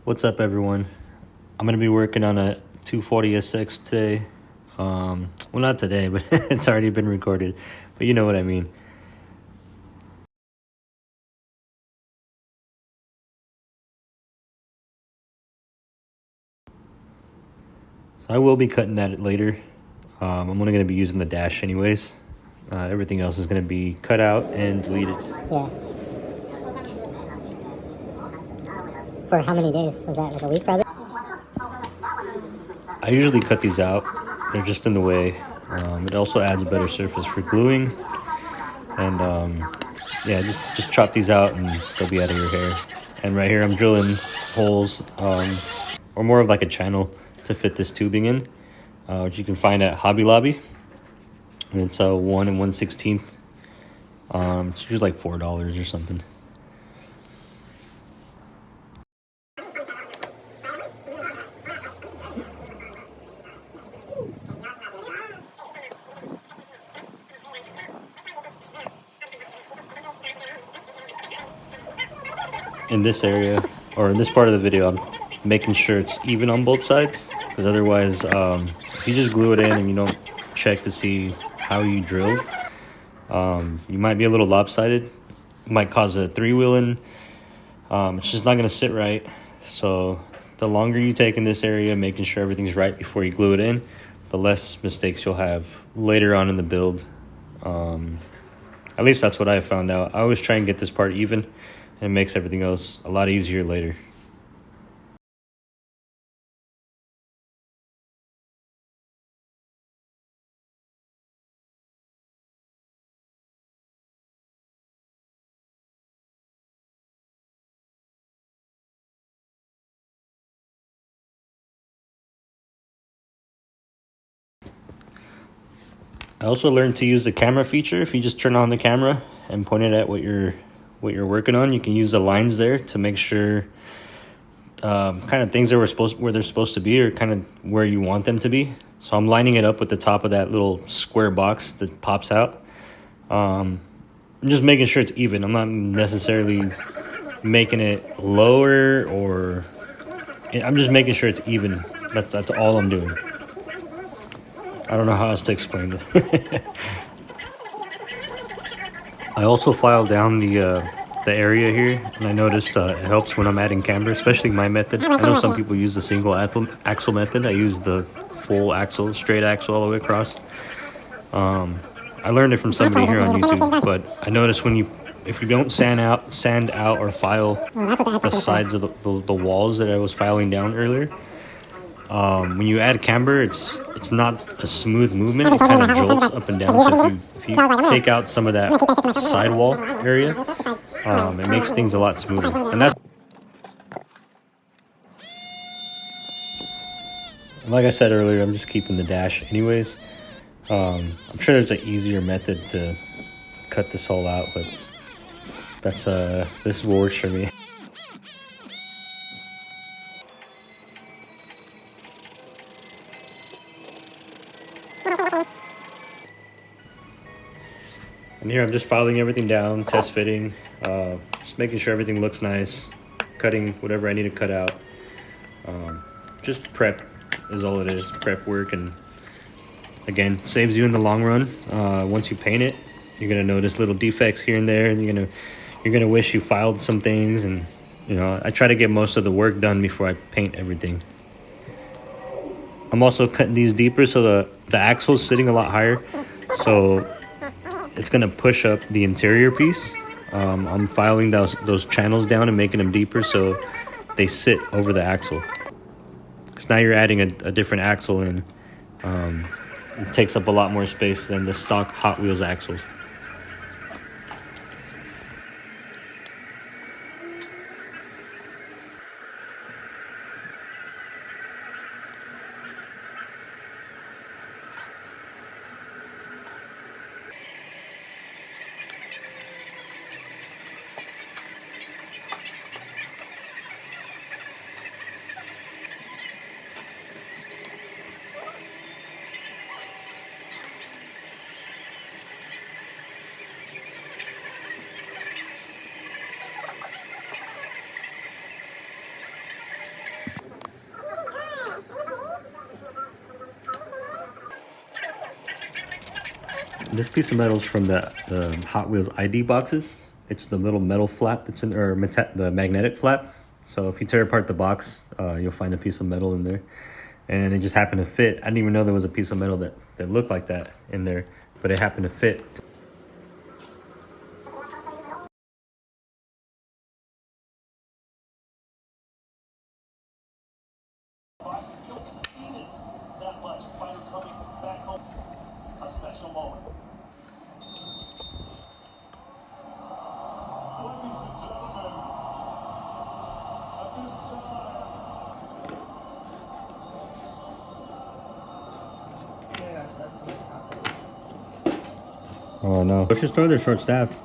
What's up, everyone? I'm gonna be working on a 240SX today. Well, not today, but it's already been recorded. But you know what I mean. So I will be cutting that later. I'm only gonna be using the dash anyways. Everything else is gonna be cut out and deleted. Yeah. For how many days? Was that like a week probably? I usually cut these out. They're just in the way. It also adds a better surface for gluing. And yeah, just chop these out and they'll be out of your hair. And right here I'm drilling holes, or more of like a channel to fit this tubing in, which you can find at Hobby Lobby. And it's 1 1/16. It's usually like $4 or something. In this area, or in this part of the video, I'm making sure it's even on both sides, because otherwise, if you just glue it in and you don't check to see how you drilled, you might be a little lopsided. It might cause a three-wheeling. It's just not going to sit right. So the longer you take in this area, making sure everything's right before you glue it in, the less mistakes you'll have later on in the build. At least that's what I found out. I always try and get this part even, and it makes everything else a lot easier later. I also learned to use the camera feature. If you just turn on the camera and point it at what you're working on, you can use the lines there to make sure kind of things that where they're supposed to be, or kind of where you want them to be. So I'm lining it up with the top of that little square box that pops out. I'm just making sure it's even. I'm not necessarily making it lower, or I'm just making sure it's even. That's all I'm doing. I don't know how else to explain it. I also filed down the area here, and I noticed it helps when I'm adding camber, especially my method. I know some people use the single axle method. I use the full axle, straight axle all the way across. I learned it from somebody here on YouTube, but I noticed if you don't sand out or file the sides of the walls that I was filing down earlier, when you add camber, it's not a smooth movement. It kind of jolts up and down. So if you take out some of that sidewall area, it makes things a lot smoother. And that's, like I said earlier, I'm just keeping the dash anyways. I'm sure there's an easier method to cut this all out, but this is what works for me. And here I'm just filing everything down, test fitting, just making sure everything looks nice, cutting whatever I need to cut out. Just prep is all it is, prep work, and again, saves you in the long run. Once you paint it, you're gonna notice little defects here and there, and you're gonna wish you filed some things. And I try to get most of the work done before I paint everything. I'm also cutting these deeper, so the axle's sitting a lot higher, so it's gonna push up the interior piece. I'm filing those channels down and making them deeper so they sit over the axle. Because now you're adding a different axle in. It takes up a lot more space than the stock Hot Wheels axles. This piece of metal is from the Hot Wheels ID boxes. It's the little metal flap that's in, or the magnetic flap. So if you tear apart the box, you'll find a piece of metal in there. And it just happened to fit. I didn't even know there was a piece of metal that looked like that in there, but it happened to fit. A special moment. Ladies and gentlemen, at this time. Oh no. Grocery store, they're short staffed.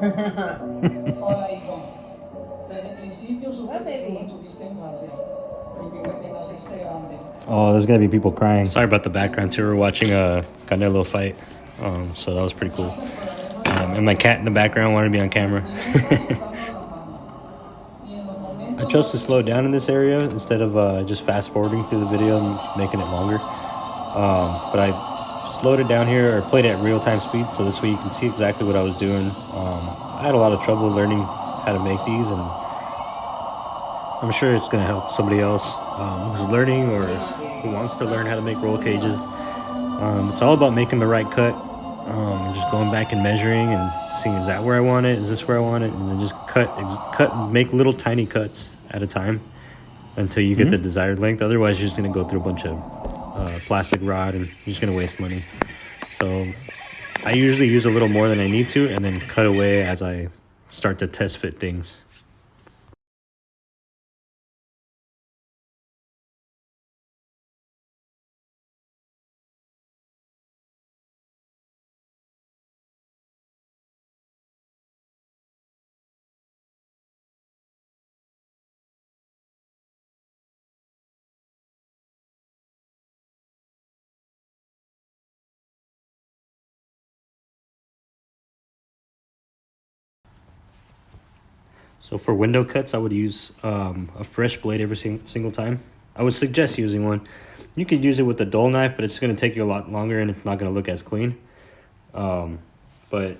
Hola, hijo. Desde el principio supe que tú tuviste infancia. Que naciste grande. Oh, there's gonna be people crying. Sorry about the background too. We're watching a Canelo fight, so that was pretty cool. And my cat in the background wanted to be on camera. I chose to slow down in this area instead of just fast forwarding through the video and making it longer. But I slowed it down here, or played it at real-time speed, so this way you can see exactly what I was doing. I had a lot of trouble learning how to make these, and I'm sure it's going to help somebody else who's learning or who wants to learn how to make roll cages. It's all about making the right cut, and just going back and measuring and seeing, is that where I want it, is this where I want it, and then just cut and make little tiny cuts at a time until you get the desired length. Otherwise you're just going to go through a bunch of plastic rod and you're just going to waste money. So I usually use a little more than I need to and then cut away as I start to test fit things. So for window cuts, I would use a fresh blade every single time. I would suggest using one. You could use it with a dull knife, but it's going to take you a lot longer and it's not going to look as clean. But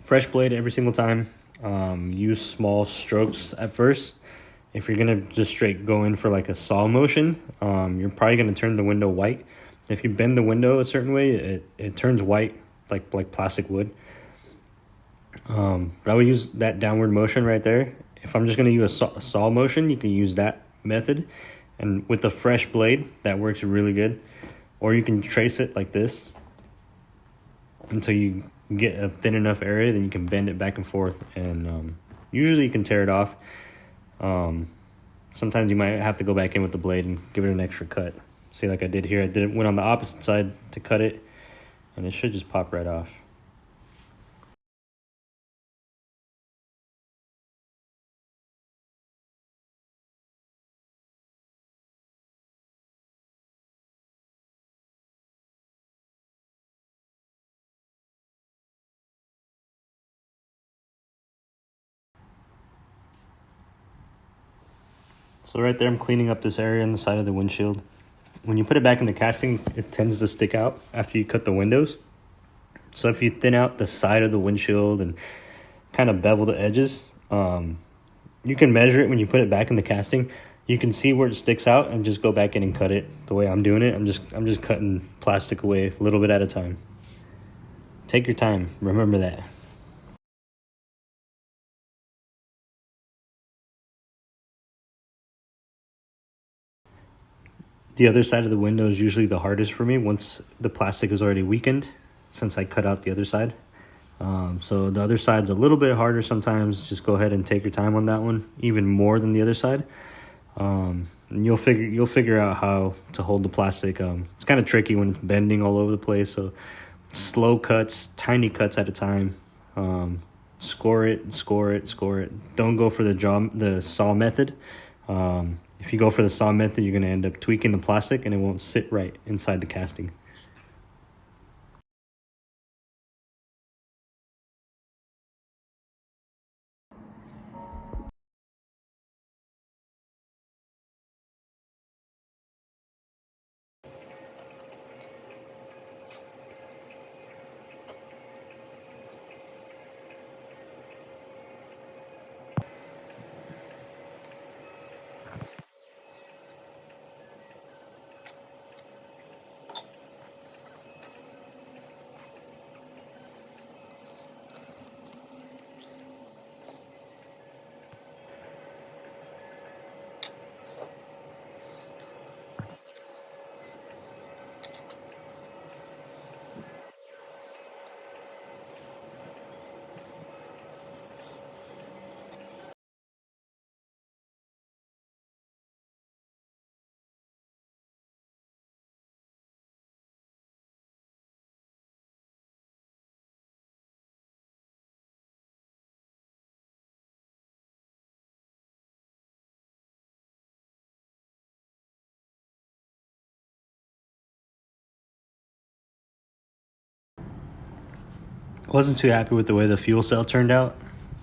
fresh blade every single time. Use small strokes at first. If you're going to just straight go in for like a saw motion, you're probably going to turn the window white. If you bend the window a certain way, it turns white like plastic wood. But I would use that downward motion right there. If I'm just going to use a saw motion, you can use that method. And with the fresh blade, that works really good. Or you can trace it like this until you get a thin enough area, then you can bend it back and forth. And usually you can tear it off. Sometimes you might have to go back in with the blade and give it an extra cut. See, like I did here, went on the opposite side to cut it, and it should just pop right off. So right there, I'm cleaning up this area on the side of the windshield. When you put it back in the casting, it tends to stick out after you cut the windows. So if you thin out the side of the windshield and kind of bevel the edges, you can measure it when you put it back in the casting. You can see where it sticks out and just go back in and cut it. The way I'm doing it, I'm just cutting plastic away a little bit at a time. Take your time. Remember that. The other side of the window is usually the hardest for me once the plastic is already weakened, since I cut out the other side. So the other side's a little bit harder sometimes. Just go ahead and take your time on that one, even more than the other side. And you'll figure out how to hold the plastic. It's kind of tricky when it's bending all over the place. So slow cuts, tiny cuts at a time. Score it, score it, score it. Don't go for the saw method. If you go for the saw method, you're going to end up tweaking the plastic and it won't sit right inside the casting. I wasn't too happy with the way the fuel cell turned out.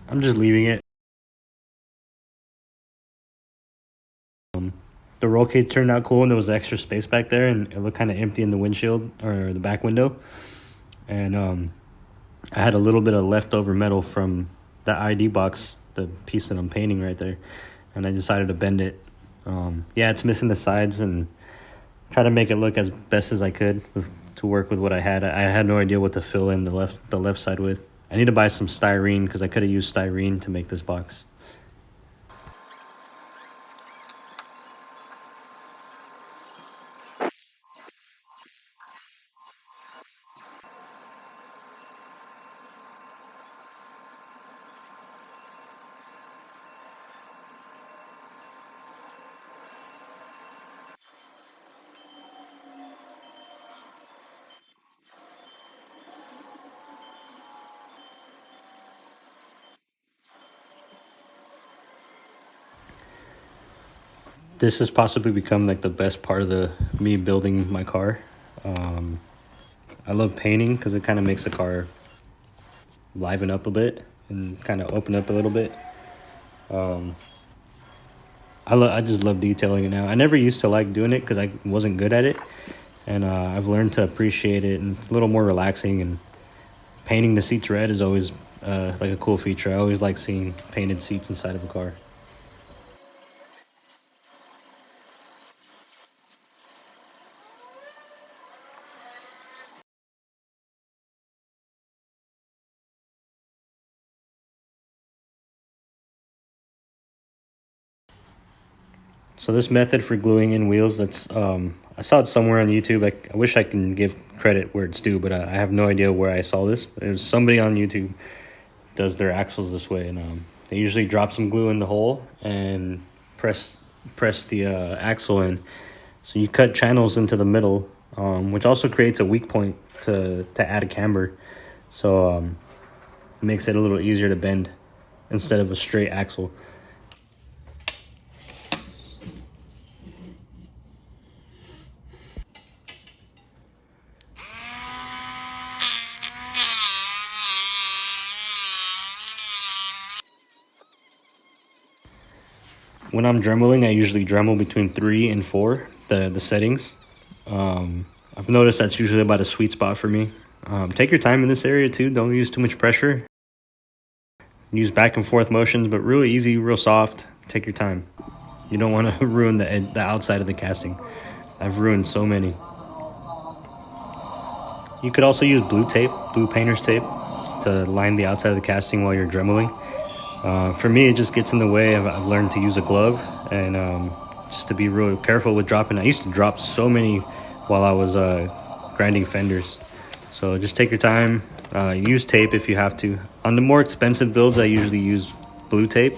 I'm just leaving it. The roll cage turned out cool and there was extra space back there and it looked kind of empty in the windshield or the back window. And I had a little bit of leftover metal from the ID box, the piece that I'm painting right there. And I decided to bend it. Yeah, it's missing the sides and try to make it look as best as I could to work with what I had. I had no idea what to fill in the left side with. I need to buy some styrene because I could have used styrene to make this box. This has possibly become like the best part of me building my car. I love painting because it kind of makes the car liven up a bit and kind of open up a little bit. I just love detailing it now. I never used to like doing it because I wasn't good at it, and I've learned to appreciate it, and it's a little more relaxing. And painting the seats red is always like a cool feature. I always like seeing painted seats inside of a car. So this method for gluing in wheels, that's I saw it somewhere on YouTube. I wish I can give credit where it's due, but I have no idea where I saw this. There's somebody on YouTube does their axles this way, and they usually drop some glue in the hole and press the axle in. So you cut channels into the middle, which also creates a weak point to add a camber. So it makes it a little easier to bend instead of a straight axle. When I'm dremeling, I usually dremel between 3 and 4, the settings. I've noticed that's usually about a sweet spot for me. Take your time in this area too. Don't use too much pressure. Use back and forth motions, but really easy, real soft. Take your time. You don't want to ruin the outside of the casting. I've ruined so many. You could also use blue tape, blue painter's tape, to line the outside of the casting while you're dremeling. For me, it just gets in the way. I've learned to use a glove and just to be real careful with dropping. I used to drop so many while I was grinding fenders. So just take your time. Use tape if you have to. On the more expensive builds, I usually use blue tape.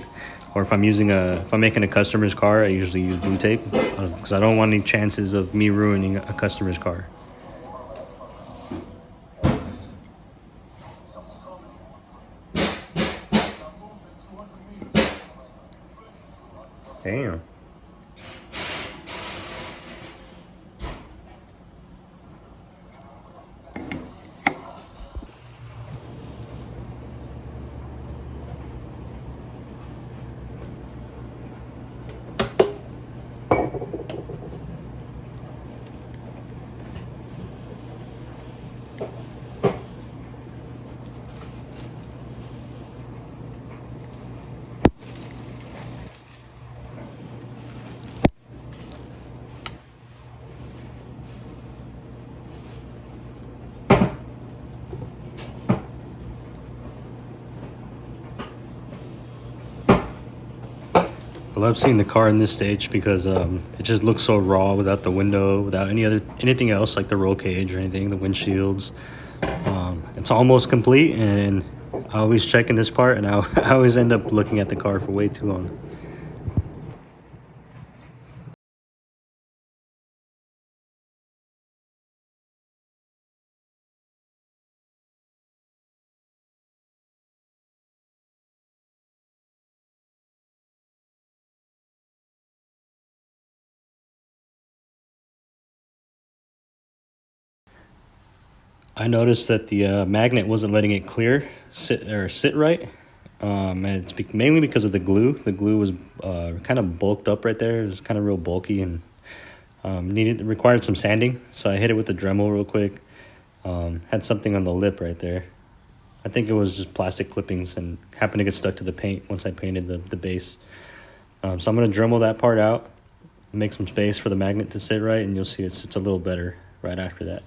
Or if I'm making a customer's car, I usually use blue tape because I don't want any chances of me ruining a customer's car. Damn. I love seeing the car in this stage because it just looks so raw without the window, without anything else like the roll cage or anything, the windshields. It's almost complete, and I always check in this part, and I always end up looking at the car for way too long. I noticed that the magnet wasn't letting it sit right. And it's mainly because of the glue. The glue was kind of bulked up right there. It was kind of real bulky and required some sanding. So I hit it with the Dremel real quick. Had something on the lip right there. I think it was just plastic clippings and happened to get stuck to the paint once I painted the base. So I'm going to Dremel that part out, make some space for the magnet to sit right, and you'll see it sits a little better right after that.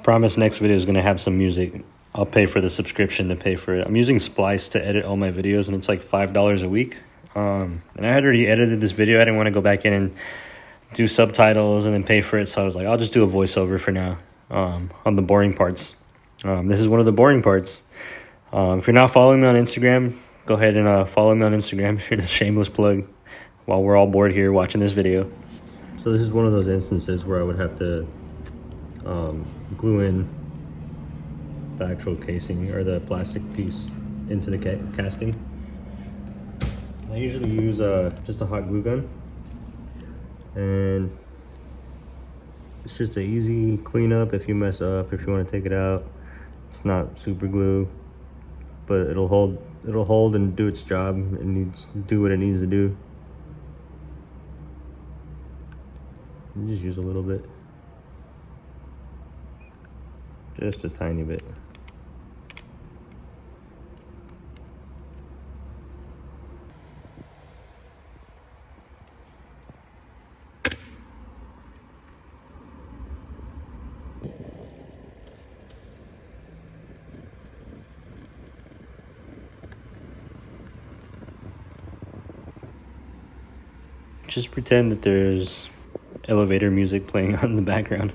Promise next video is going to have some music. I'll pay for the subscription to pay for it. I'm using Splice to edit all my videos, and it's like $5 a week. And I had already edited this video. I didn't want to go back in and do subtitles and then pay for it, so I was like, I'll just do a voiceover for now on the boring parts. This is one of the boring parts. If you're not following me on Instagram, go ahead and follow me on Instagram. Here's a shameless plug while we're all bored here watching this video. So this is one of those instances where I would have to glue in the actual casing or the plastic piece into the casting. I usually use just a hot glue gun, and it's just an easy cleanup if you mess up, if you want to take it out. It's not super glue, but it'll hold and do its job. It needs do what it needs to do. You just use a little bit, just a tiny bit. Just pretend that there's elevator music playing on in the background.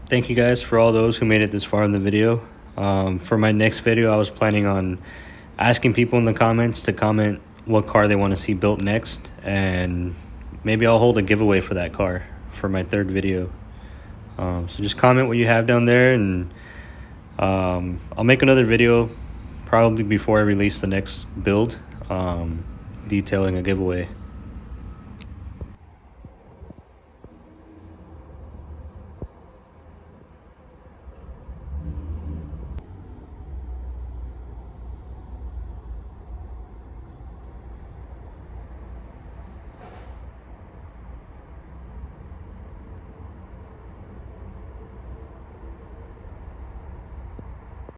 thank you guys for all those who made it this far in the video. For my next video, I was planning on asking people in the comments to comment what car they want to see built next, and maybe I'll hold a giveaway for that car for my third video. So just comment what you have down there, and I'll make another video probably before I release the next build, detailing a giveaway.